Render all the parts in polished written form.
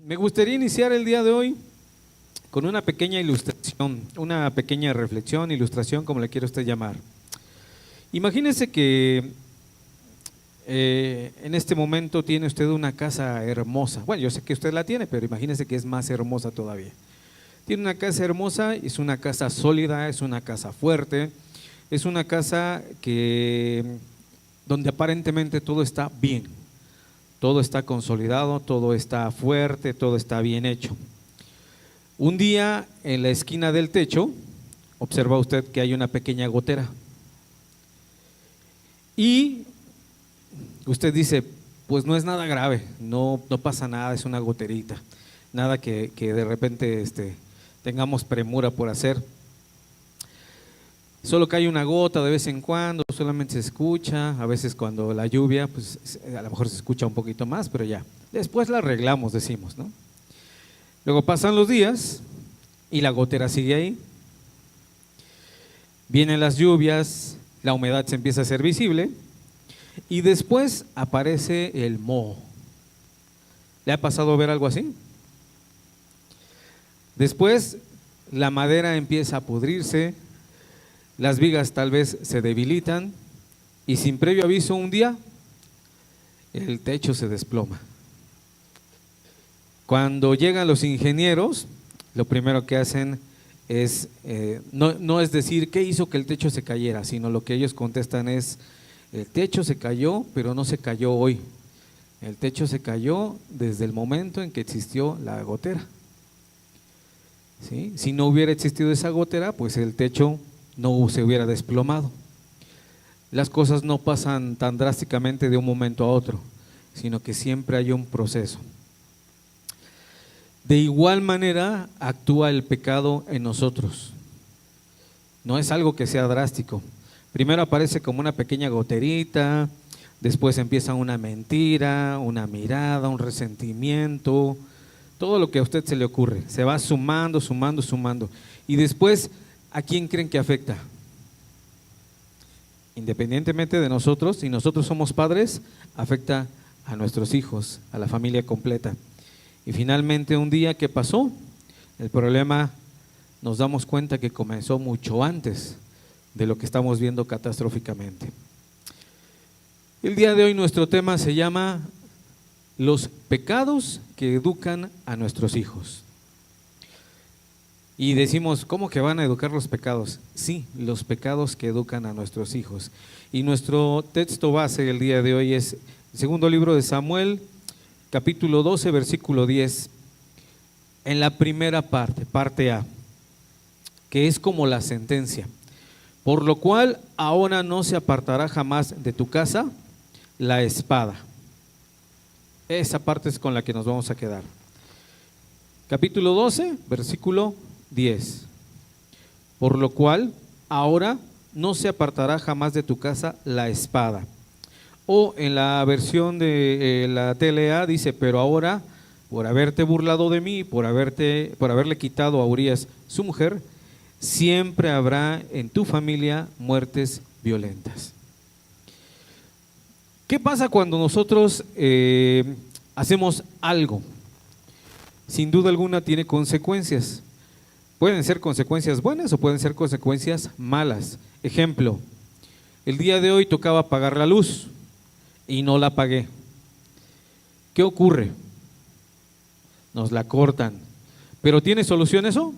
Me gustaría iniciar el día de hoy con una pequeña ilustración, una pequeña reflexión, ilustración, como le quiere usted llamar. Imagínese que en este momento tiene usted una casa hermosa. Bueno, yo sé que usted la tiene, pero imagínese que es más hermosa todavía. Tiene una casa hermosa, es una casa sólida, es una casa fuerte, es una casa donde aparentemente todo está bien. Todo está consolidado, todo está fuerte, todo está bien hecho. Un día en la esquina del techo, observa usted que hay una pequeña gotera. Y usted dice, pues no es nada grave, no pasa nada, es una goterita. Nada que de repente tengamos premura por hacer. Solo cae una gota de vez en cuando, solamente se escucha, a veces cuando la lluvia, pues a lo mejor se escucha un poquito más, pero ya, después la arreglamos, decimos, ¿no? Luego pasan los días y la gotera sigue ahí. Vienen las lluvias, la humedad se empieza a hacer visible y después aparece el moho. ¿Le ha pasado ver algo así? Después la madera empieza a pudrirse, las vigas tal vez se debilitan y sin previo aviso un día el techo se desploma. Cuando llegan los ingenieros, lo primero que hacen es, no es decir qué hizo que el techo se cayera, sino lo que ellos contestan es, el techo se cayó, pero no se cayó hoy. El techo se cayó desde el momento en que existió la gotera. ¿Sí? Si no hubiera existido esa gotera, pues el techo no se hubiera desplomado. Las cosas no pasan tan drásticamente de un momento a otro, sino que siempre hay un proceso. De igual manera actúa el pecado en nosotros. No es algo que sea drástico. Primero aparece como una pequeña goterita, después empieza una mentira, una mirada, un resentimiento, todo lo que a usted se le ocurre. Se va sumando, sumando, sumando. Y después, ¿a quién creen que afecta? Independientemente de nosotros, si nosotros somos padres, afecta a nuestros hijos, a la familia completa. Y finalmente un día, ¿qué pasó? El problema nos damos cuenta que comenzó mucho antes de lo que estamos viendo catastróficamente. El día de hoy nuestro tema se llama los pecados que educan a nuestros hijos. Y decimos, ¿cómo que van a educar los pecados? Sí, los pecados que educan a nuestros hijos. Y nuestro texto base el día de hoy es el segundo libro de Samuel, capítulo 12, versículo 10, en la primera parte, parte A, que es como la sentencia. Por lo cual ahora no se apartará jamás de tu casa la espada. Esa parte es con la que nos vamos a quedar. Capítulo 12, versículo 10. Por lo cual ahora no se apartará jamás de tu casa la espada. O en la versión de la TLA dice, pero ahora, por haberte burlado de mí, por haberle quitado a Urías su mujer, siempre habrá en tu familia muertes violentas. ¿Qué pasa cuando nosotros hacemos algo? Sin duda alguna tiene consecuencias. Pueden ser consecuencias buenas o pueden ser consecuencias malas. Ejemplo, el día de hoy tocaba pagar la luz y no la pagué. ¿Qué ocurre? Nos la cortan. ¿Pero tiene solución eso?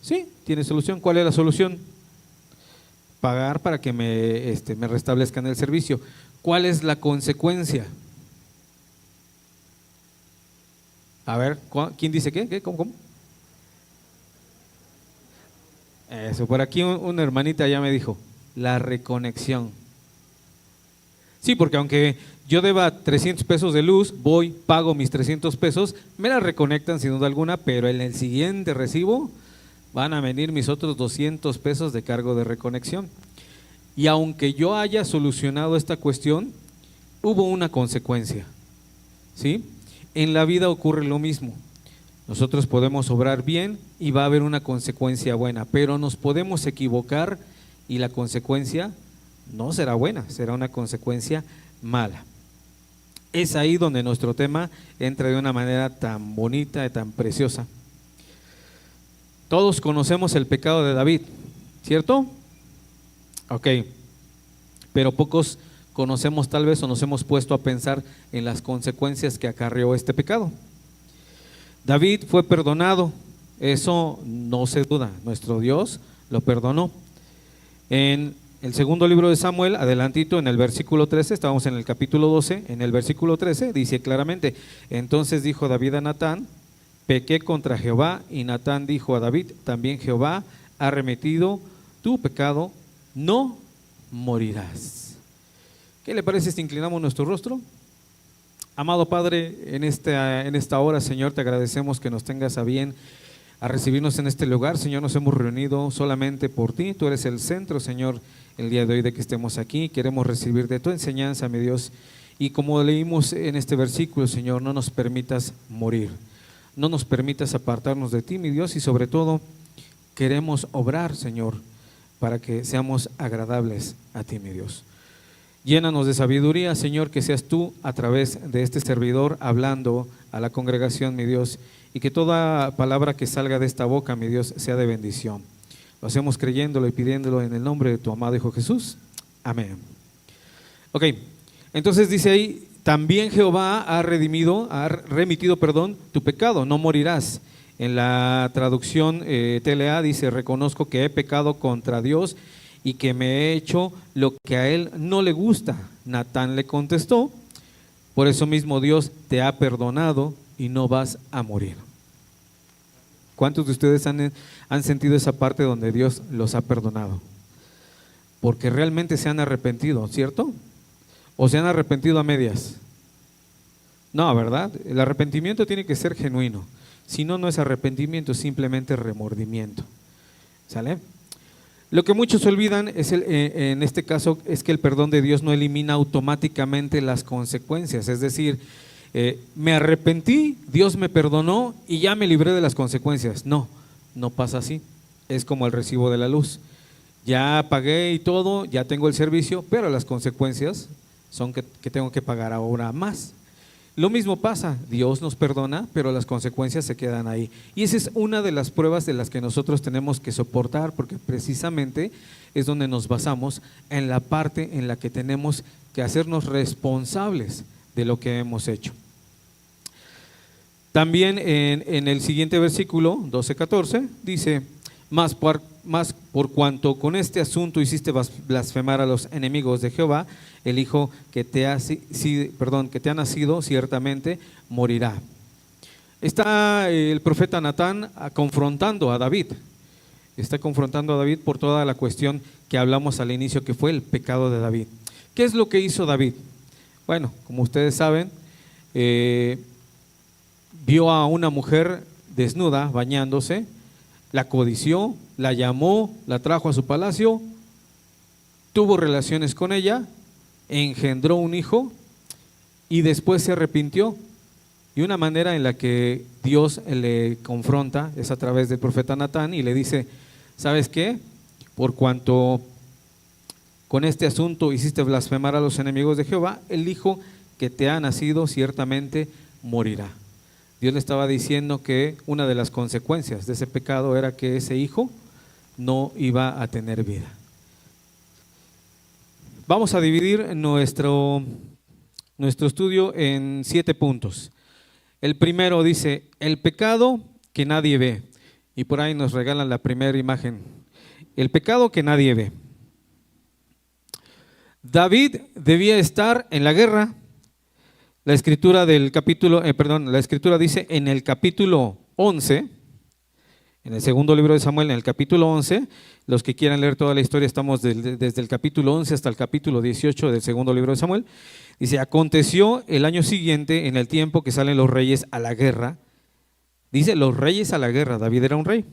Sí, tiene solución. ¿Cuál es la solución? Pagar para que me restablezcan el servicio. ¿Cuál es la consecuencia? A ver, ¿quién dice qué? ¿Qué? ¿Cómo? Eso, por aquí una hermanita ya me dijo, la reconexión. Sí, porque aunque yo deba 300 pesos de luz, voy, pago mis 300 pesos, me la reconectan sin duda alguna, pero en el siguiente recibo van a venir mis otros 200 pesos de cargo de reconexión. Y aunque yo haya solucionado esta cuestión, hubo una consecuencia, ¿sí? En la vida ocurre lo mismo. Nosotros podemos obrar bien y va a haber una consecuencia buena, pero nos podemos equivocar y la consecuencia no será buena, será una consecuencia mala. Es ahí donde nuestro tema entra de una manera tan bonita y tan preciosa. Todos conocemos el pecado de David, ¿cierto? Ok, pero pocos conocemos tal vez o nos hemos puesto a pensar en las consecuencias que acarreó este pecado. David fue perdonado, eso no se duda, nuestro Dios lo perdonó. En el segundo libro de Samuel, adelantito en el versículo 13, estábamos en el capítulo 12, en el versículo 13 dice claramente: entonces dijo David a Natán, pequé contra Jehová, y Natán dijo a David, también Jehová ha remitido tu pecado, no morirás. ¿Qué le parece si inclinamos nuestro rostro? Amado Padre, en esta hora, Señor, te agradecemos que nos tengas a bien a recibirnos en este lugar. Señor, nos hemos reunido solamente por ti, tú eres el centro, Señor, el día de hoy de que estemos aquí. Queremos recibir de tu enseñanza, mi Dios, y como leímos en este versículo, Señor, no nos permitas morir, no nos permitas apartarnos de ti, mi Dios, y sobre todo queremos obrar, Señor, para que seamos agradables a ti, mi Dios. Llénanos de sabiduría, Señor, que seas tú a través de este servidor hablando a la congregación, mi Dios, y que toda palabra que salga de esta boca, mi Dios, sea de bendición. Lo hacemos creyéndolo y pidiéndolo en el nombre de tu amado Hijo Jesús. Amén. Ok, entonces dice ahí, también Jehová ha remitido, tu pecado, no morirás. En la traducción TLA dice, reconozco que he pecado contra Dios y que me he hecho lo que a él no le gusta. Natán le contestó, por eso mismo Dios te ha perdonado y no vas a morir. ¿Cuántos de ustedes han sentido esa parte donde Dios los ha perdonado? Porque realmente se han arrepentido, ¿cierto? ¿O se han arrepentido a medias? No, ¿verdad? El arrepentimiento tiene que ser genuino. Si no, no es arrepentimiento, es simplemente remordimiento. ¿Sale? Lo que muchos olvidan es en este caso es que el perdón de Dios no elimina automáticamente las consecuencias. Es decir, me arrepentí, Dios me perdonó y ya me libré de las consecuencias. No, no pasa así. Es como el recibo de la luz. Ya pagué y todo, ya tengo el servicio, pero las consecuencias son que tengo que pagar ahora más. Lo mismo pasa, Dios nos perdona, pero las consecuencias se quedan ahí. Y esa es una de las pruebas de las que nosotros tenemos que soportar, porque precisamente es donde nos basamos en la parte en la que tenemos que hacernos responsables de lo que hemos hecho. También en el siguiente versículo, 12-14, dice, más por cuanto con este asunto hiciste blasfemar a los enemigos de Jehová, el hijo que te ha nacido ciertamente morirá. Está el profeta Natán confrontando a David. Está confrontando a David por toda la cuestión que hablamos al inicio, que fue el pecado de David. ¿Qué es lo que hizo David? Bueno, como ustedes saben, vio a una mujer desnuda bañándose, la codició, la llamó, la trajo a su palacio, tuvo relaciones con ella, engendró un hijo y después se arrepintió. Y una manera en la que Dios le confronta es a través del profeta Natán y le dice, ¿sabes qué? Por cuanto con este asunto hiciste blasfemar a los enemigos de Jehová, el hijo que te ha nacido ciertamente morirá. Dios le estaba diciendo que una de las consecuencias de ese pecado era que ese hijo no iba a tener vida. Vamos a dividir nuestro estudio en 7 puntos. El primero dice, el pecado que nadie ve. Y por ahí nos regalan la primera imagen. El pecado que nadie ve. David debía estar en la guerra. La escritura la escritura dice en el capítulo 11, en el segundo libro de Samuel, en el capítulo 11, los que quieran leer toda la historia, estamos desde el capítulo 11 hasta el capítulo 18 del segundo libro de Samuel. Dice, aconteció el año siguiente, en el tiempo que salen los reyes a la guerra. Dice, los reyes a la guerra, David era un rey.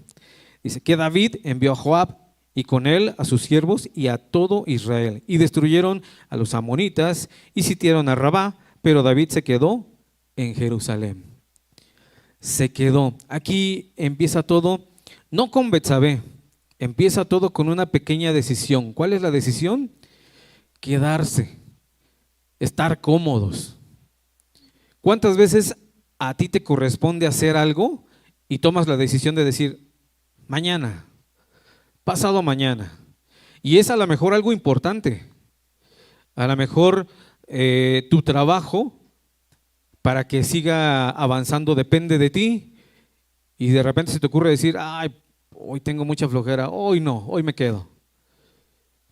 Dice, que David envió a Joab y con él a sus siervos y a todo Israel. Y destruyeron a los amonitas y sitiaron a Rabá, pero David se quedó en Jerusalén. Se quedó. Aquí empieza todo, no con Betsabé, empieza todo con una pequeña decisión. ¿Cuál es la decisión? Quedarse, estar cómodos. ¿Cuántas veces a ti te corresponde hacer algo y tomas la decisión de decir, mañana, pasado mañana? Y es a lo mejor algo importante. A lo mejor tu trabajo para que siga avanzando depende de ti y de repente se te ocurre decir, ay, hoy tengo mucha flojera, hoy no, hoy me quedo.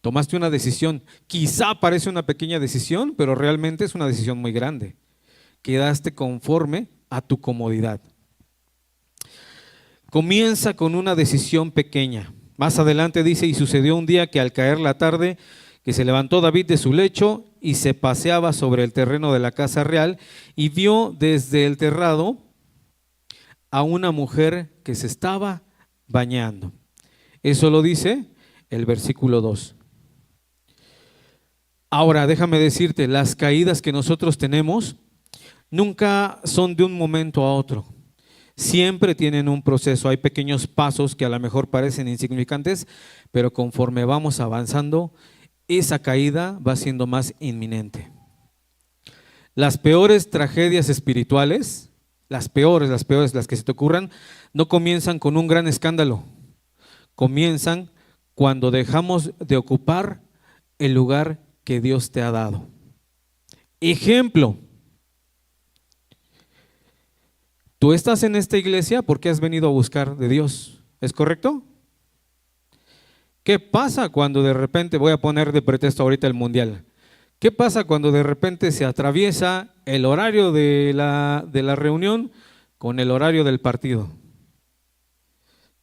Tomaste una decisión, quizá parece una pequeña decisión, pero realmente es una decisión muy grande. Quedaste conforme a tu comodidad. Comienza con una decisión pequeña. Más adelante dice, y sucedió un día que al caer la tarde, que se levantó David de su lecho y se paseaba sobre el terreno de la casa real y vio desde el terrado a una mujer que se estaba bañando. Eso lo dice el versículo 2. Ahora, déjame decirte, las caídas que nosotros tenemos nunca son de un momento a otro. Siempre tienen un proceso. Hay pequeños pasos que a lo mejor parecen insignificantes, pero conforme vamos avanzando, esa caída va siendo más inminente. Las peores tragedias espirituales, las peores, las que se te ocurran, no comienzan con un gran escándalo. Comienzan cuando dejamos de ocupar el lugar que Dios te ha dado. Ejemplo, tú estás en esta iglesia porque has venido a buscar de Dios, ¿es correcto? ¿Qué pasa cuando de repente, voy a poner de pretexto ahorita el mundial, qué pasa cuando de repente se atraviesa el horario de la reunión con el horario del partido?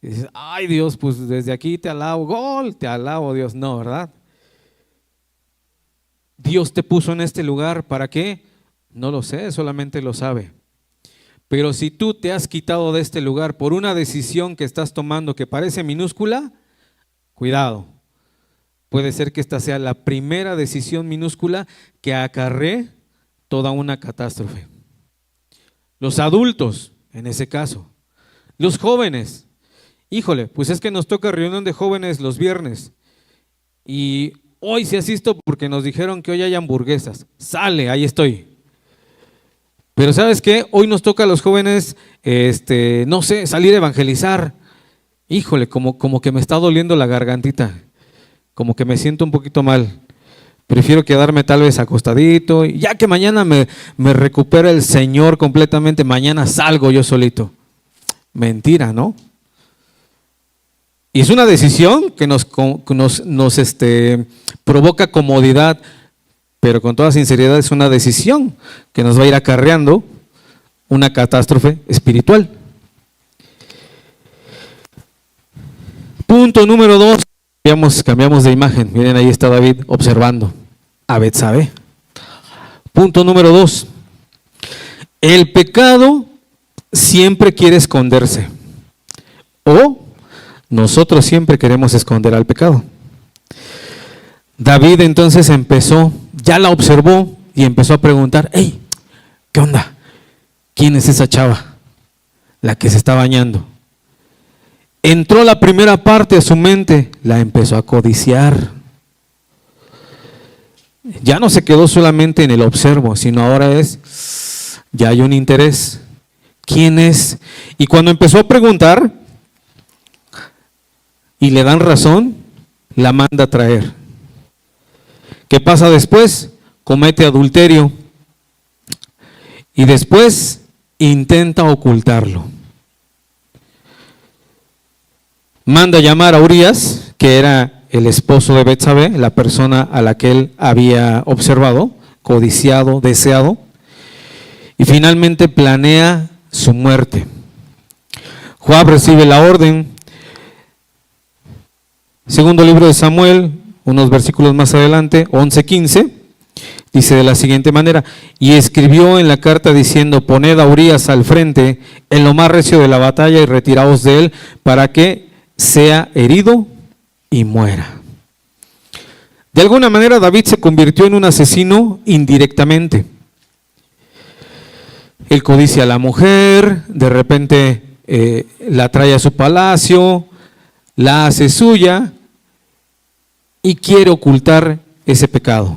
Y dices, ay Dios, pues desde aquí te alabo, gol, te alabo Dios. No, ¿verdad? Dios te puso en este lugar, ¿para qué? No lo sé, solamente lo sabe. Pero si tú te has quitado de este lugar por una decisión que estás tomando que parece minúscula, cuidado, puede ser que esta sea la primera decisión minúscula que acarree toda una catástrofe. Los adultos, en ese caso, los jóvenes, híjole, pues es que nos toca reunión de jóvenes los viernes y hoy sí asisto porque nos dijeron que hoy hay hamburguesas. Sale, ahí estoy. Pero ¿sabes qué? Hoy nos toca a los jóvenes, no sé, salir a evangelizar. Híjole, como que me está doliendo la gargantita, como que me siento un poquito mal. Prefiero quedarme tal vez acostadito, y ya que mañana me recupera el Señor completamente, mañana salgo yo solito. Mentira, ¿no? Y es una decisión que nos provoca comodidad, pero con toda sinceridad es una decisión que nos va a ir acarreando una catástrofe espiritual. Punto número 2, cambiamos de imagen. Miren, ahí está David observando a Betsabé. Punto número 2, el pecado siempre quiere esconderse, o nosotros siempre queremos esconder al pecado. David entonces ya la observó y empezó a preguntar, hey, ¿qué onda? ¿Quién es esa chava? La que se está bañando. Entró la primera parte a su mente, la empezó a codiciar. Ya no se quedó solamente en el observo, sino ahora ya hay un interés. ¿Quién es? Y cuando empezó a preguntar y le dan razón, la manda a traer. ¿Qué pasa después? Comete adulterio y después intenta ocultarlo. Manda llamar a Urías, que era el esposo de Betsabé, la persona a la que él había observado, codiciado, deseado, y finalmente planea su muerte. Joab recibe la orden. Segundo libro de Samuel, unos versículos más adelante, 11:15, dice de la siguiente manera, y escribió en la carta diciendo, poned a Urías al frente en lo más recio de la batalla y retiraos de él para que sea herido y muera. De alguna manera David se convirtió en un asesino indirectamente. Él codicia a la mujer, de repente la trae a su palacio, la hace suya y quiere ocultar ese pecado.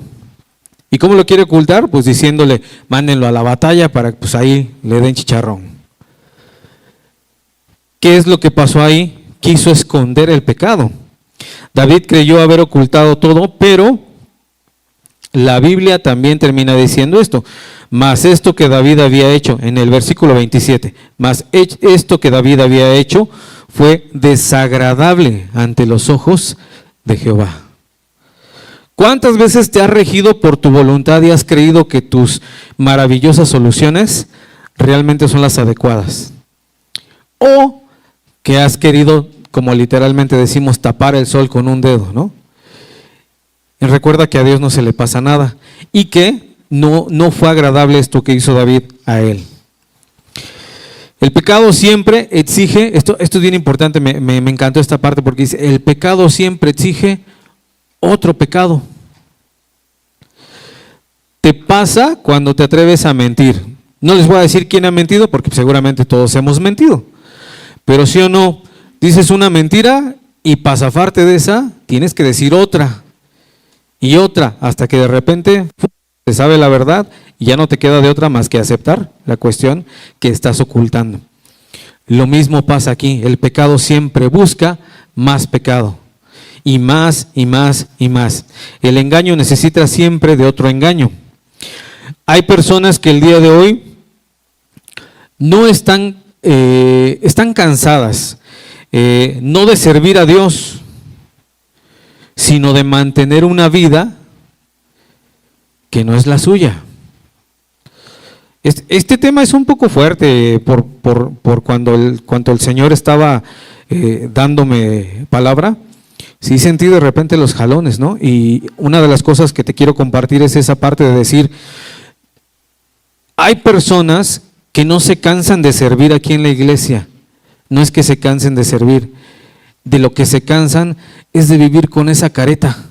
¿Y cómo lo quiere ocultar? Pues diciéndole, mándenlo a la batalla para que pues ahí le den chicharrón. ¿Qué es lo que pasó ahí? Quiso esconder el pecado. David creyó haber ocultado todo, pero la Biblia también termina diciendo esto. Mas esto que David había hecho, en el versículo 27, mas esto que David había hecho fue desagradable ante los ojos de Jehová. ¿Cuántas veces te has regido por tu voluntad y has creído que tus maravillosas soluciones realmente son las adecuadas? O que has querido, como literalmente decimos, tapar el sol con un dedo, ¿no? Y recuerda que a Dios no se le pasa nada y que no fue agradable esto que hizo David a él. El pecado siempre exige, esto es bien importante, me encantó esta parte porque dice, el pecado siempre exige otro pecado. Te pasa cuando te atreves a mentir. No les voy a decir quién ha mentido porque seguramente todos hemos mentido. Pero sí o no, dices una mentira y para zafarte de esa tienes que decir otra y otra hasta que de repente te sabe la verdad y ya no te queda de otra más que aceptar la cuestión que estás ocultando. Lo mismo pasa aquí, el pecado siempre busca más pecado. Y más y más y más. El engaño necesita siempre de otro engaño. Hay personas que el día de hoy no están cansadas, no de servir a Dios, sino de mantener una vida que no es la suya. Este tema es un poco fuerte por cuando el Señor estaba dándome palabra. Sí sentí de repente los jalones, ¿no? Y una de las cosas que te quiero compartir es esa parte de decir, hay personas que no se cansan de servir aquí en la iglesia. No es que se cansen de servir, de lo que se cansan es de vivir con esa careta,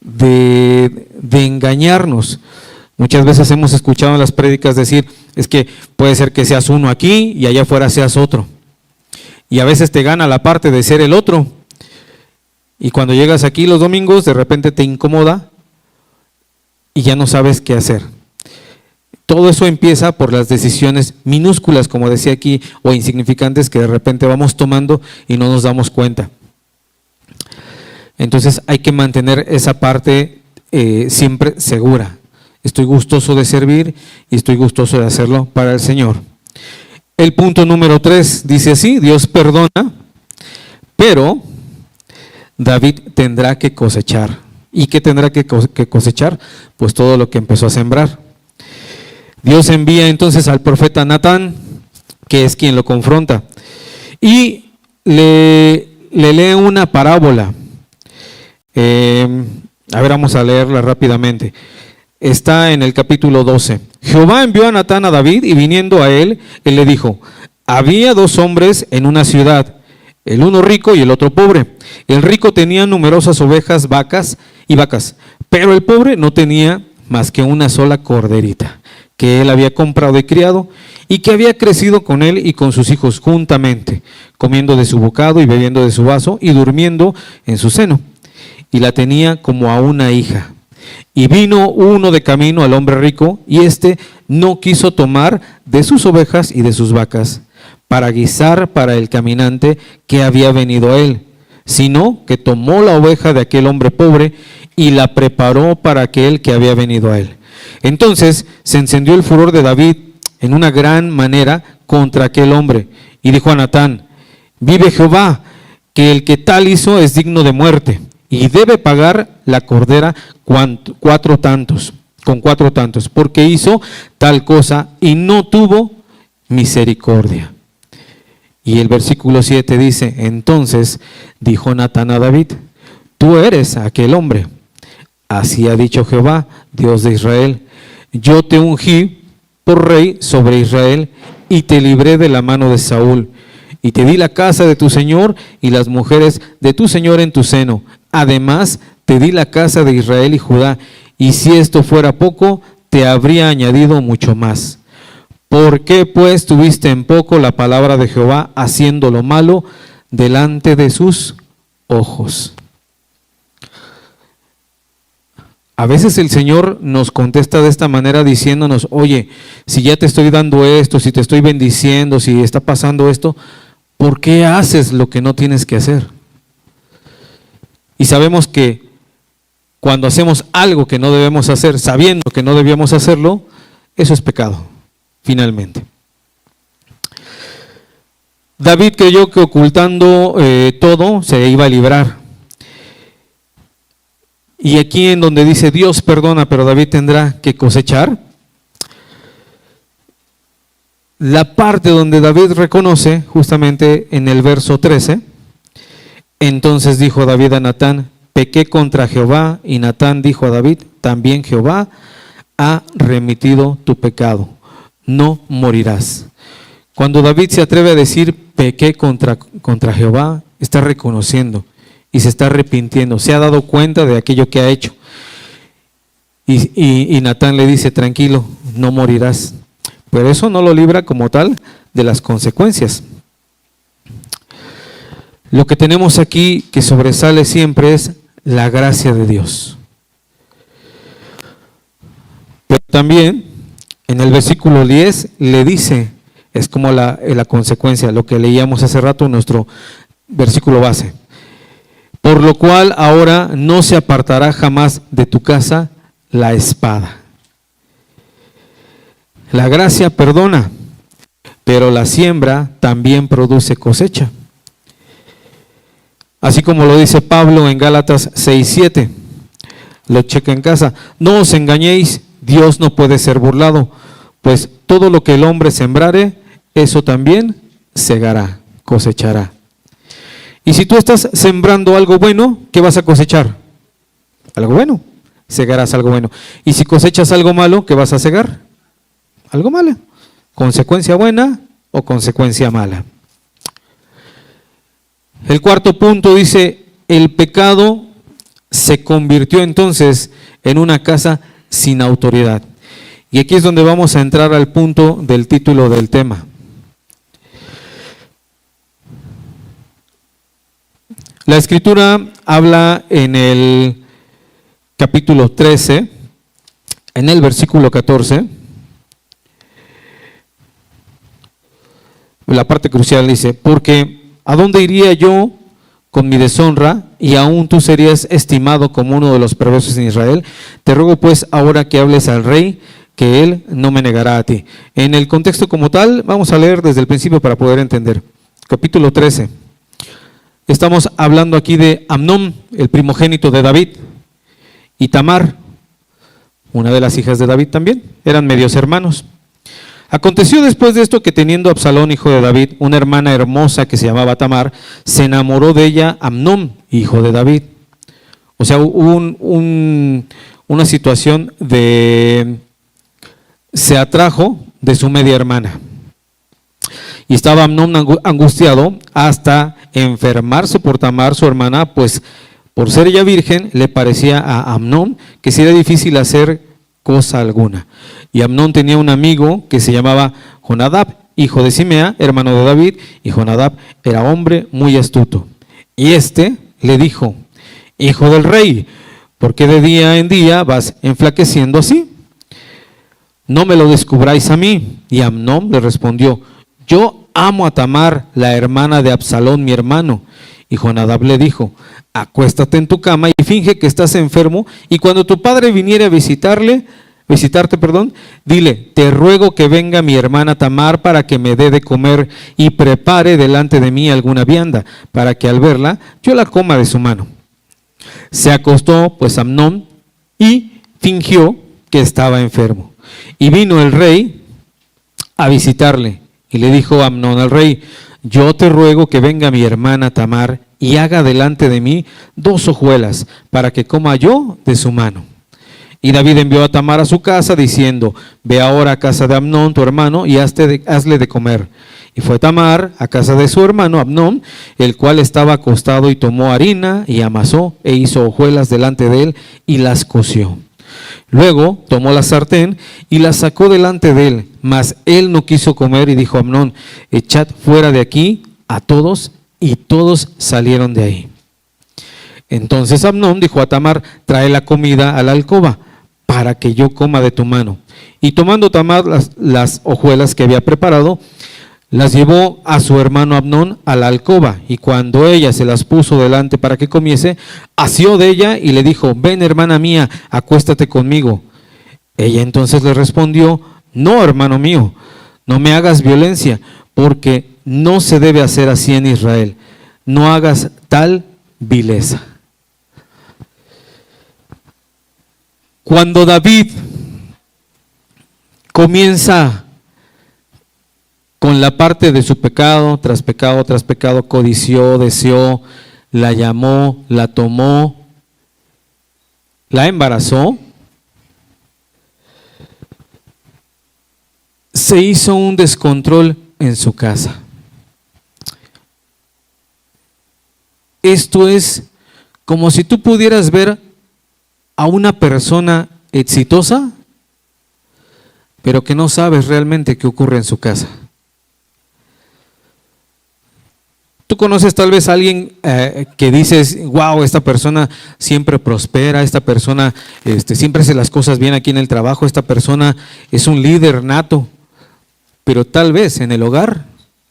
de engañarnos. Muchas veces hemos escuchado en las prédicas decir, es que puede ser que seas uno aquí y allá afuera seas otro. Y a veces te gana la parte de ser el otro. Y cuando llegas aquí los domingos, de repente te incomoda y ya no sabes qué hacer. Todo eso empieza por las decisiones minúsculas, como decía aquí, o insignificantes que de repente vamos tomando y no nos damos cuenta. Entonces hay que mantener esa parte siempre segura. Estoy gustoso de servir y estoy gustoso de hacerlo para el Señor. El punto número 3 dice así, Dios perdona, pero David tendrá que cosechar. ¿Y qué tendrá que cosechar? Pues todo lo que empezó a sembrar. Dios envía entonces al profeta Natán, que es quien lo confronta, y le lee una parábola. A ver, vamos a leerla rápidamente. Está en el capítulo 12. Jehová envió a Natán a David y viniendo a él le dijo, había dos hombres en una ciudad, el uno rico y el otro pobre. El rico tenía numerosas ovejas, vacas, pero el pobre no tenía más que una sola corderita, que él había comprado y criado, y que había crecido con él y con sus hijos juntamente, comiendo de su bocado y bebiendo de su vaso y durmiendo en su seno. Y la tenía como a una hija. Y vino uno de camino al hombre rico, y éste no quiso tomar de sus ovejas y de sus vacas para guisar para el caminante que había venido a él, sino que tomó la oveja de aquel hombre pobre y la preparó para aquel que había venido a él. Entonces se encendió el furor de David en una gran manera contra aquel hombre, y dijo a Natán, vive Jehová, que el que tal hizo es digno de muerte, y debe pagar la cordera con 4 tantos, porque hizo tal cosa y no tuvo misericordia. Y el versículo 7 dice, entonces dijo Natán a David, tú eres aquel hombre. Así ha dicho Jehová, Dios de Israel, yo te ungí por rey sobre Israel y te libré de la mano de Saúl. Y te di la casa de tu señor y las mujeres de tu señor en tu seno. Además, te di la casa de Israel y Judá. Y si esto fuera poco, te habría añadido mucho más. ¿Por qué pues tuviste en poco la palabra de Jehová, haciendo lo malo delante de sus ojos? A veces el Señor nos contesta de esta manera diciéndonos, oye, si ya te estoy dando esto, si te estoy bendiciendo, si está pasando esto, ¿por qué haces lo que no tienes que hacer? Y sabemos que cuando hacemos algo que no debemos hacer, sabiendo que no debíamos hacerlo, eso es pecado, finalmente. David creyó que ocultando todo se iba a librar. Y aquí en donde dice Dios perdona, pero David tendrá que cosechar, la parte donde David reconoce, justamente en el verso 13, entonces dijo David a Natán, pequé contra Jehová, y Natán dijo a David, también Jehová ha remitido tu pecado, no morirás. Cuando David se atreve a decir pequé contra Jehová, está reconociendo y se está arrepintiendo, se ha dado cuenta de aquello que ha hecho. Y Natán le dice, tranquilo, no morirás. Pero eso no lo libra como tal de las consecuencias. Lo que tenemos aquí que sobresale siempre es la gracia de Dios. Pero también en el versículo 10 le dice, es como la consecuencia, lo que leíamos hace rato en nuestro versículo base. Por lo cual ahora no se apartará jamás de tu casa la espada. La gracia perdona, pero la siembra también produce cosecha. Así como lo dice Pablo en Gálatas 6:7. Lo checa en casa. No os engañéis, Dios no puede ser burlado, pues todo lo que el hombre sembrare, eso también segará, cosechará. Y si tú estás sembrando algo bueno, ¿qué vas a cosechar? Algo bueno, segarás algo bueno. Y si cosechas algo malo, ¿qué vas a segar? Algo malo. Consecuencia buena o consecuencia mala. El cuarto punto dice, el pecado se convirtió entonces en una casa sin autoridad. Y aquí es donde vamos a entrar al punto del título del tema. La Escritura habla en el capítulo 13, en el versículo 14, la parte crucial dice, porque ¿a dónde iría yo con mi deshonra? Y aún tú serías estimado como uno de los perversos en Israel. Te ruego pues ahora que hables al rey, que él no me negará a ti. En el contexto como tal, vamos a leer desde el principio para poder entender. Capítulo 13. Estamos hablando aquí de Amnón, el primogénito de David, y Tamar, una de las hijas de David también, eran medios hermanos. Aconteció después de esto que teniendo Absalón, hijo de David, una hermana hermosa que se llamaba Tamar, se enamoró de ella Amnón, hijo de David. O sea, hubo una situación de, se atrajo de su media hermana. Y estaba Amnón angustiado hasta enfermarse por Tamar, su hermana, pues por ser ella virgen, le parecía a Amnón que sería difícil hacer cosa alguna. Y Amnón tenía un amigo que se llamaba Jonadab, hijo de Simea, hermano de David, y Jonadab era hombre muy astuto. Y este le dijo, hijo del rey, ¿por qué de día en día vas enflaqueciendo así? No me lo descubráis a mí. Y Amnón le respondió, yo amo a Tamar, la hermana de Absalón, mi hermano. Y Jonadab le dijo, acuéstate en tu cama y finge que estás enfermo, y cuando tu padre viniere a visitarte, dile, te ruego que venga mi hermana Tamar para que me dé de comer y prepare delante de mí alguna vianda, para que al verla yo la coma de su mano. Se acostó pues Amnón y fingió que estaba enfermo. Y vino el rey a visitarle. Y le dijo Amnón al rey, yo te ruego que venga mi hermana Tamar y haga delante de mí 2 hojuelas para que coma yo de su mano. Y David envió a Tamar a su casa diciendo, ve ahora a casa de Amnón tu hermano y hazle de comer. Y fue Tamar a casa de su hermano Amnón, el cual estaba acostado, y tomó harina y amasó e hizo hojuelas delante de él y las coció. Luego tomó la sartén y la sacó delante de él, mas él no quiso comer y dijo a Amnón, echad fuera de aquí a todos, y todos salieron de ahí. Entonces Amnón dijo a Tamar: trae la comida a la alcoba, para que yo coma de tu mano. Y tomando Tamar las hojuelas que había preparado, las llevó a su hermano Amnón a la alcoba, y cuando ella se las puso delante para que comiese, asió de ella y le dijo: ven, hermana mía, acuéstate conmigo. Ella entonces le respondió: no, hermano mío, no me hagas violencia, porque no se debe hacer así en Israel. No hagas tal vileza. Cuando David comienza con la parte de su pecado, tras pecado, tras pecado, codició, deseó, la llamó, la tomó, la embarazó, se hizo un descontrol en su casa. Esto es como si tú pudieras ver a una persona exitosa, pero que no sabes realmente qué ocurre en su casa. Tú conoces tal vez a alguien que dices: wow, esta persona siempre prospera, esta persona siempre hace las cosas bien aquí en el trabajo, esta persona es un líder nato, pero tal vez en el hogar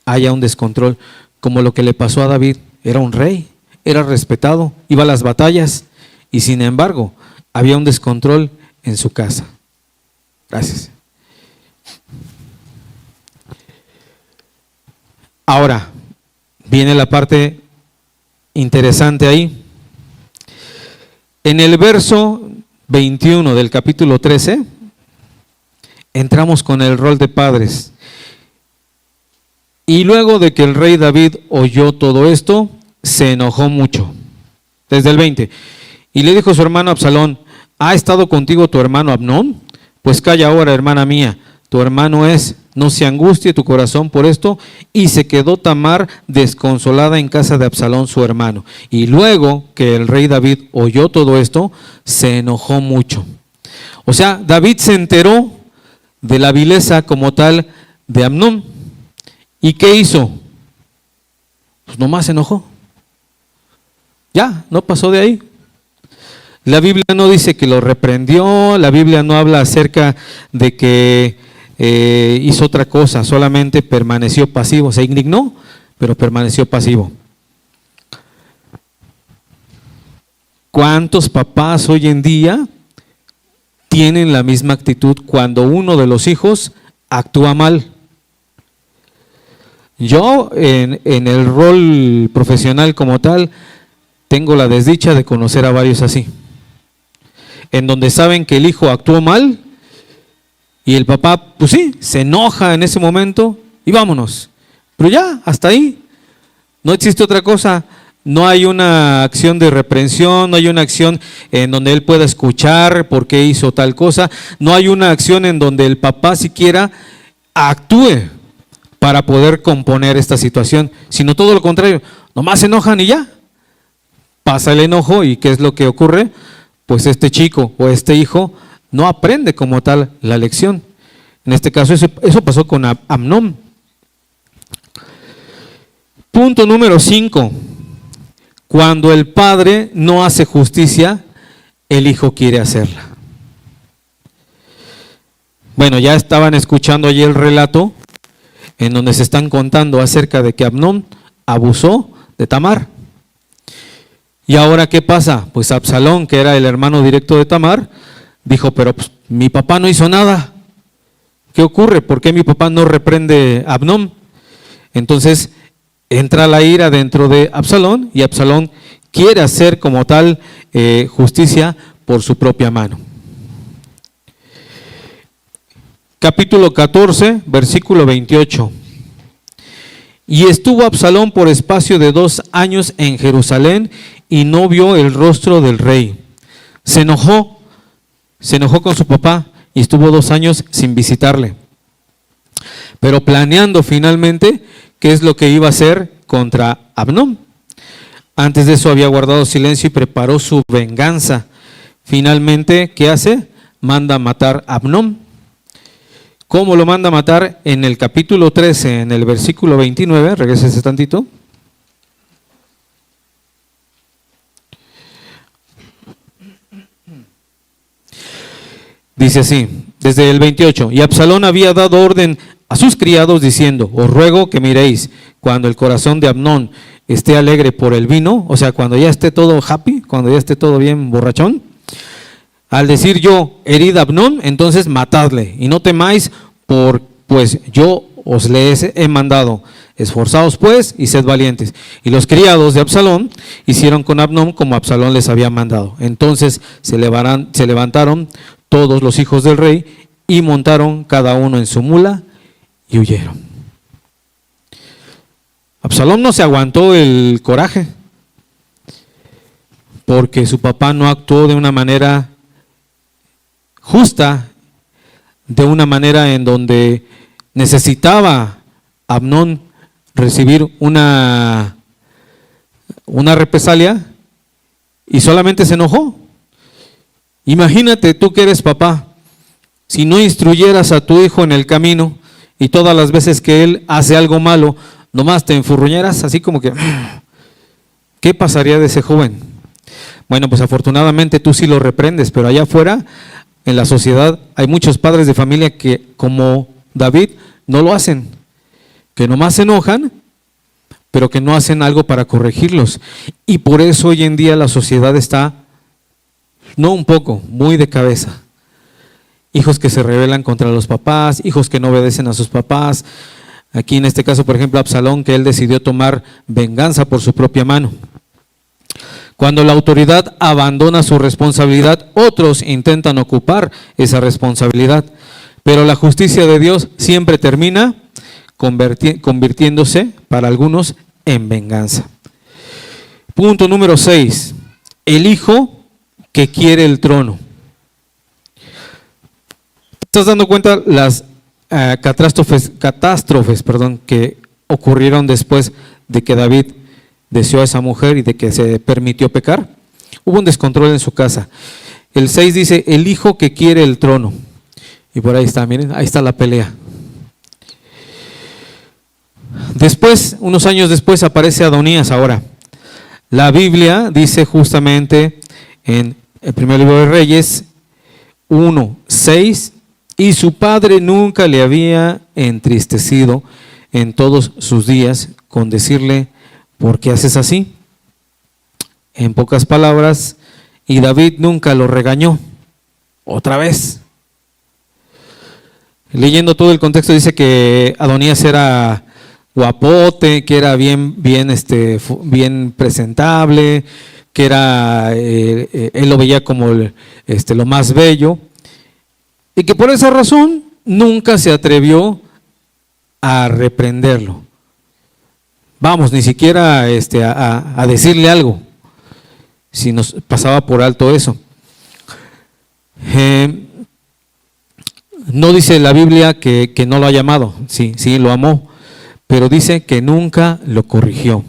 haya un descontrol, como lo que le pasó a David. Era un rey, era respetado, iba a las batallas, y sin embargo había un descontrol en su casa. Gracias. Ahora viene la parte interesante ahí. En el verso 21 del capítulo 13, entramos con el rol de padres. Y luego de que el rey David oyó todo esto, se enojó mucho. Desde el 20. Y le dijo a su hermano Absalón: ¿ha estado contigo tu hermano Amnón? Pues calla ahora, hermana mía, tu hermano es, no se angustie tu corazón por esto. Y se quedó Tamar desconsolada en casa de Absalón su hermano. Y luego que el rey David oyó todo esto, se enojó mucho. O sea, David se enteró de la vileza como tal de Amnón. ¿Y qué hizo? Pues nomás se enojó. Ya, no pasó de ahí. La Biblia no dice que lo reprendió, la Biblia no habla acerca de que hizo otra cosa, solamente permaneció pasivo. Se indignó, pero permaneció pasivo. ¿Cuántos papás hoy en día tienen la misma actitud cuando uno de los hijos actúa mal? Yo en el rol profesional como tal tengo la desdicha de conocer a varios así, en donde saben que el hijo actuó mal y el papá, pues sí, se enoja en ese momento y vámonos. Pero ya, hasta ahí, no existe otra cosa. No hay una acción de reprensión, no hay una acción en donde él pueda escuchar por qué hizo tal cosa, no hay una acción en donde el papá siquiera actúe para poder componer esta situación, sino todo lo contrario, nomás se enojan y ya. Pasa el enojo y ¿qué es lo que ocurre? Pues este chico o este hijo no aprende como tal la lección. En este caso eso pasó con Amnón. Punto número 5. Cuando el padre no hace justicia, el hijo quiere hacerla. Bueno, ya estaban escuchando allí el relato en donde se están contando acerca de que Amnón abusó de Tamar. ¿Y ahora qué pasa? Pues Absalón, que era el hermano directo de Tamar, dijo: pero pues, mi papá no hizo nada. ¿Qué ocurre? ¿Por qué mi papá no reprende a Amnón? Entonces entra la ira dentro de Absalón y Absalón quiere hacer como tal justicia por su propia mano. Capítulo 14, versículo 28. Y estuvo Absalón por espacio de 2 años en Jerusalén y no vio el rostro del rey. Se enojó con su papá y estuvo 2 años sin visitarle. Pero planeando finalmente qué es lo que iba a hacer contra Amnón. Antes de eso había guardado silencio y preparó su venganza. Finalmente, ¿qué hace? Manda matar a Amnón. ¿Cómo lo manda a matar? En el capítulo 13, en el versículo 29, regrésese tantito. Dice así, desde el 28, y Absalón había dado orden a sus criados diciendo, os ruego que miréis cuando el corazón de Amnón esté alegre por el vino, o sea, cuando ya esté todo happy, cuando ya esté todo bien borrachón, al decir yo, herid a Amnón, entonces matadle, y no temáis, pues yo os le he mandado. Esforzaos pues y sed valientes. Y los criados de Absalón hicieron con Amnón como Absalón les había mandado. Entonces se levantaron todos los hijos del rey y montaron cada uno en su mula y huyeron. Absalón no se aguantó el coraje porque su papá no actuó de una manera justa, de una manera en donde necesitaba Amnón recibir una represalia y solamente se enojó. Imagínate tú que eres papá, si no instruyeras a tu hijo en el camino y todas las veces que él hace algo malo, nomás te enfurruñeras así como que, ¿qué pasaría de ese joven? Bueno, pues afortunadamente tú sí lo reprendes, pero allá afuera, en la sociedad, hay muchos padres de familia que, como David, no lo hacen, que nomás se enojan, pero que no hacen algo para corregirlos. Y por eso hoy en día la sociedad está, no un poco, muy de cabeza. Hijos que se rebelan contra los papás, hijos que no obedecen a sus papás. Aquí en este caso, por ejemplo, Absalón, que él decidió tomar venganza por su propia mano. Cuando la autoridad abandona su responsabilidad, otros intentan ocupar esa responsabilidad. Pero la justicia de Dios siempre termina convirtiéndose para algunos en venganza. Punto número 6. El hijo que quiere el trono. ¿Estás dando cuenta las catástrofes que ocurrieron después de que David deseó a esa mujer y de que se permitió pecar? Hubo un descontrol en su casa. El 6 dice, el hijo que quiere el trono. Y por ahí está, miren, ahí está la pelea. Después, unos años después, aparece Adonías ahora. La Biblia dice justamente en el primer libro de Reyes 1:6, y su padre nunca le había entristecido en todos sus días con decirle, ¿por qué haces así? En pocas palabras, y David nunca lo regañó. Otra vez. Leyendo todo el contexto dice que Adonías era guapote, que era bien presentable, que era él lo veía como lo más bello, y que por esa razón nunca se atrevió a reprenderlo. Vamos, ni siquiera a decirle algo, si nos pasaba por alto eso. No dice la Biblia que no lo ha llamado, sí lo amó, pero dice que nunca lo corrigió.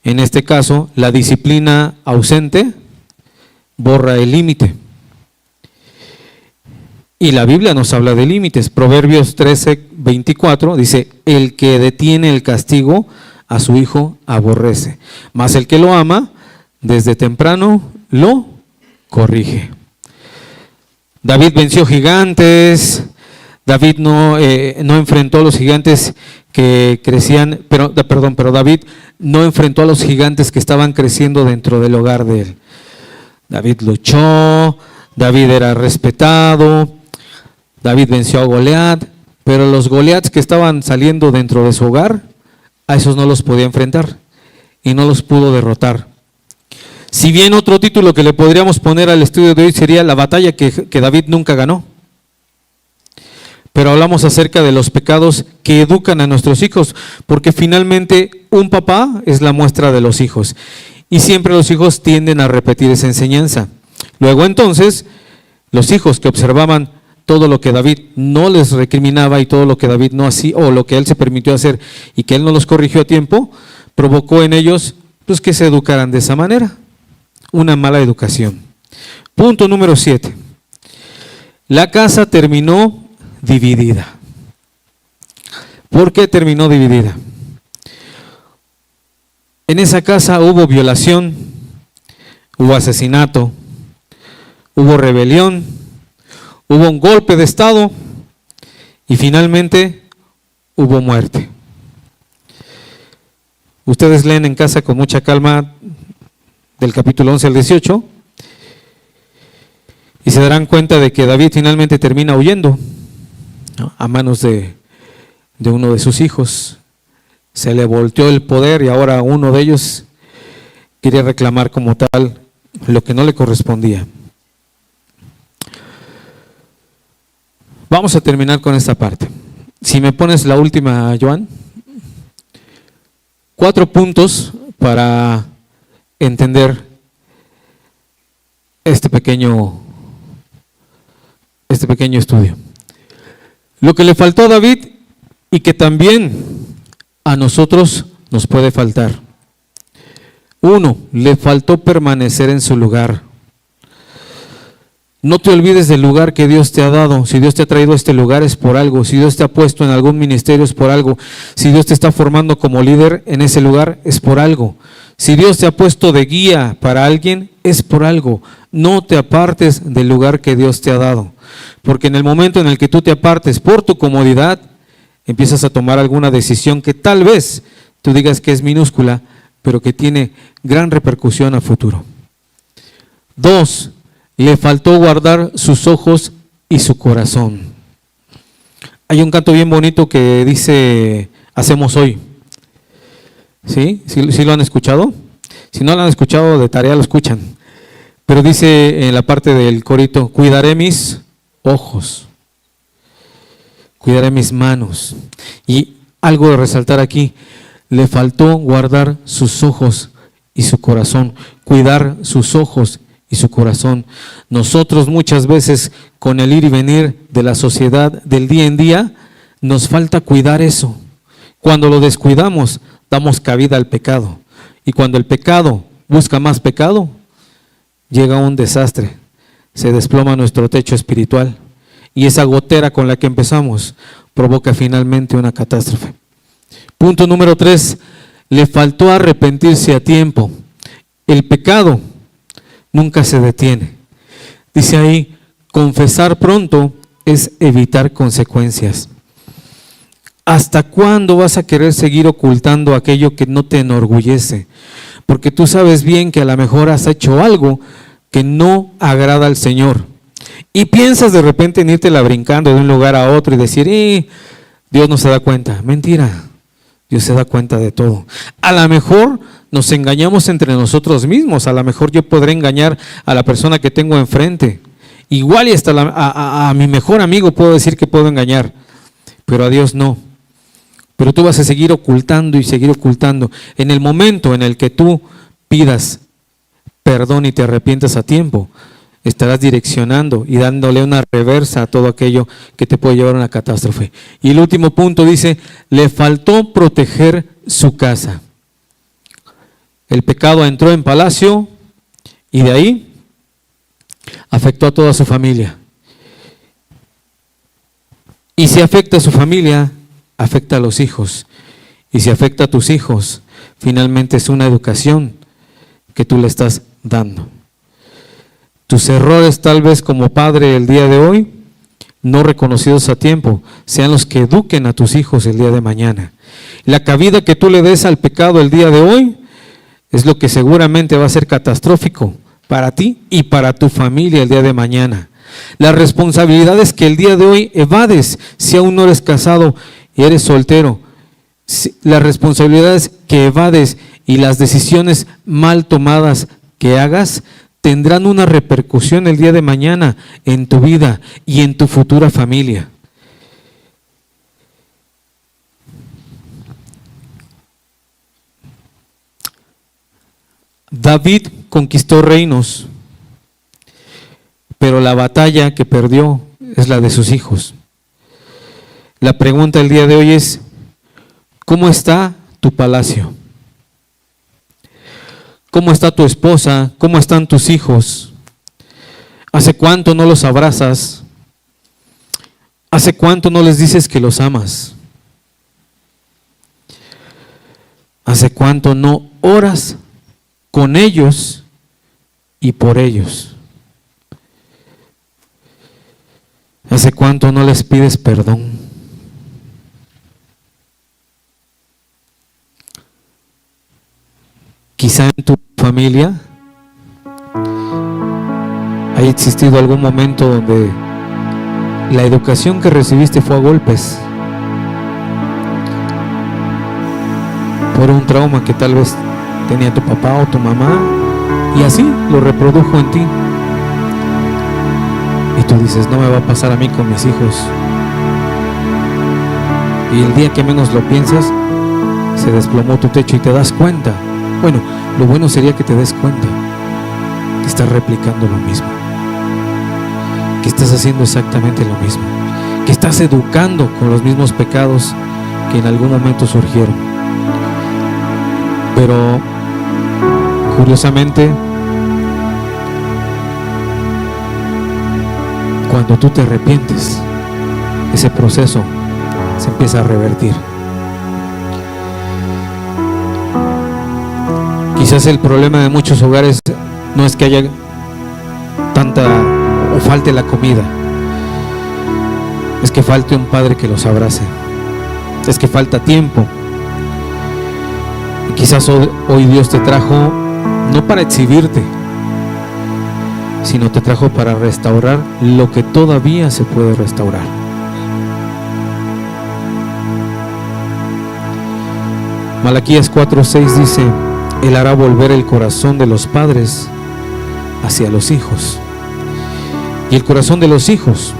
En este caso, la disciplina ausente borra el límite. Y la Biblia nos habla de límites. Proverbios 13:24 dice, el que detiene el castigo a su hijo aborrece, mas el que lo ama desde temprano lo corrige. David venció gigantes. David no enfrentó a los gigantes que crecían, pero David no enfrentó a los gigantes que estaban creciendo dentro del hogar de él. David luchó, David era respetado, David venció a Goliat, pero los Goliats que estaban saliendo dentro de su hogar, a esos no los podía enfrentar y no los pudo derrotar. Si bien otro título que le podríamos poner al estudio de hoy sería la batalla que David nunca ganó. Pero hablamos acerca de los pecados que educan a nuestros hijos, porque finalmente un papá es la muestra de los hijos. Y siempre los hijos tienden a repetir esa enseñanza. Luego entonces, los hijos que observaban todo lo que David no les recriminaba y todo lo que David no hacía, o lo que él se permitió hacer y que él no los corrigió a tiempo, provocó en ellos pues, que se educaran de esa manera. Una mala educación. Punto número 7. La casa terminó dividida. ¿Por qué terminó dividida? En esa casa hubo violación, hubo asesinato, hubo rebelión hubo un golpe de estado y finalmente hubo muerte. Ustedes leen en casa con mucha calma del capítulo 11 al 18 y se darán cuenta de que David finalmente termina huyendo, ¿no?, a manos de uno de sus hijos. Se le volteó el poder y ahora uno de ellos quería reclamar como tal lo que no le correspondía. Vamos a terminar con esta parte. Si me pones la última, Joan. 4 puntos para entender este pequeño estudio. Lo que le faltó a David y que también a nosotros nos puede faltar. 1, le faltó permanecer en su lugar. No te olvides del lugar que Dios te ha dado. Si Dios te ha traído a este lugar es por algo. Si Dios te ha puesto en algún ministerio es por algo. Si Dios te está formando como líder en ese lugar es por algo. Si Dios te ha puesto de guía para alguien es por algo. No te apartes del lugar que Dios te ha dado. Porque en el momento en el que tú te apartes por tu comodidad, empiezas a tomar alguna decisión que tal vez tú digas que es minúscula, pero que tiene gran repercusión a futuro. 2, le faltó guardar sus ojos y su corazón. Hay un canto bien bonito que dice, hacemos hoy. ¿Sí? ¿Sí lo han escuchado? Si no lo han escuchado, de tarea lo escuchan. Pero dice en la parte del corito, cuidaré mis ojos, cuidaré mis manos. Y algo de resaltar aquí, le faltó guardar sus ojos y su corazón, cuidar sus ojos y su corazón. Nosotros muchas veces con el ir y venir de la sociedad del día en día, nos falta cuidar eso. Cuando lo descuidamos, damos cabida al pecado. Y cuando el pecado busca más pecado, llega un desastre. Se desploma nuestro techo espiritual. Y esa gotera con la que empezamos provoca finalmente una catástrofe. Punto número 3, le faltó arrepentirse a tiempo. El pecado nunca se detiene. Dice ahí, confesar pronto es evitar consecuencias. ¿Hasta cuándo vas a querer seguir ocultando aquello que no te enorgullece? Porque tú sabes bien que a lo mejor has hecho algo que no agrada al Señor. Y piensas de repente en irte brincando de un lugar a otro y decir, Dios no se da cuenta. Mentira, Dios se da cuenta de todo. A lo mejor nos engañamos entre nosotros mismos. A lo mejor yo podré engañar a la persona que tengo enfrente. Igual y hasta a mi mejor amigo puedo decir que puedo engañar, pero a Dios no. Pero tú vas a seguir ocultando y seguir ocultando. En el momento en el que tú pidas perdón y te arrepientas a tiempo, estarás direccionando y dándole una reversa a todo aquello que te puede llevar a una catástrofe. Y el último punto dice, le faltó proteger su casa. El pecado entró en palacio y de ahí afectó a toda su familia. Y si afecta a su familia, afecta a los hijos. Y si afecta a tus hijos, finalmente es una educación que tú le estás dando. Tus errores tal vez como padre el día de hoy, no reconocidos a tiempo, sean los que eduquen a tus hijos el día de mañana. La cabida que tú le des al pecado el día de hoy es lo que seguramente va a ser catastrófico para ti y para tu familia el día de mañana. Las responsabilidades que el día de hoy evades, si aún no eres casado y eres soltero, las responsabilidades que evades y las decisiones mal tomadas que hagas, tendrán una repercusión el día de mañana en tu vida y en tu futura familia. David conquistó reinos, pero la batalla que perdió es la de sus hijos. La pregunta el día de hoy es, ¿cómo está tu palacio? ¿Cómo está tu esposa? ¿Cómo están tus hijos? ¿Hace cuánto no los abrazas? ¿Hace cuánto no les dices que los amas? ¿Hace cuánto no oras con ellos y por ellos? ¿Hace cuánto no les pides perdón? Quizá en tu familia haya existido algún momento donde la educación que recibiste fue a golpes, por un trauma que tal vez tenía tu papá o tu mamá, y así lo reprodujo en ti. Y tú dices, no me va a pasar a mí con mis hijos. Y el día que menos lo piensas, se desplomó tu techo y te das cuenta. Bueno, lo bueno sería que te des cuenta que estás replicando lo mismo, que estás haciendo exactamente lo mismo, que estás educando con los mismos pecados que en algún momento surgieron. Pero curiosamente, cuando tú te arrepientes, ese proceso se empieza a revertir. Quizás el problema de muchos hogares no es que haya tanta o falte la comida, es que falte un padre que los abrace, es que falta tiempo. Y quizás hoy Dios te trajo no para exhibirte, sino te trajo para restaurar lo que todavía se puede restaurar. Malaquías 4:6 dice: Él hará volver el corazón de los padres hacia los hijos, y el corazón de los hijos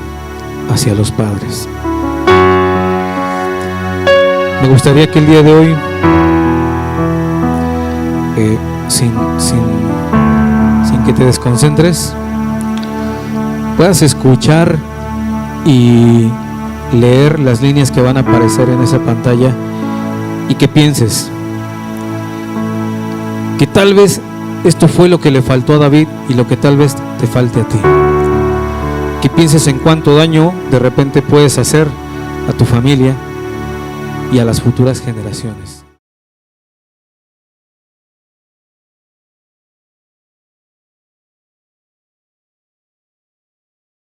hacia los padres. Me gustaría que el día de hoy, sin que te desconcentres, puedas escuchar y leer las líneas que van a aparecer en esa pantalla, y que pienses que tal vez esto fue lo que le faltó a David y lo que tal vez te falte a ti. Que pienses en cuánto daño de repente puedes hacer a tu familia y a las futuras generaciones.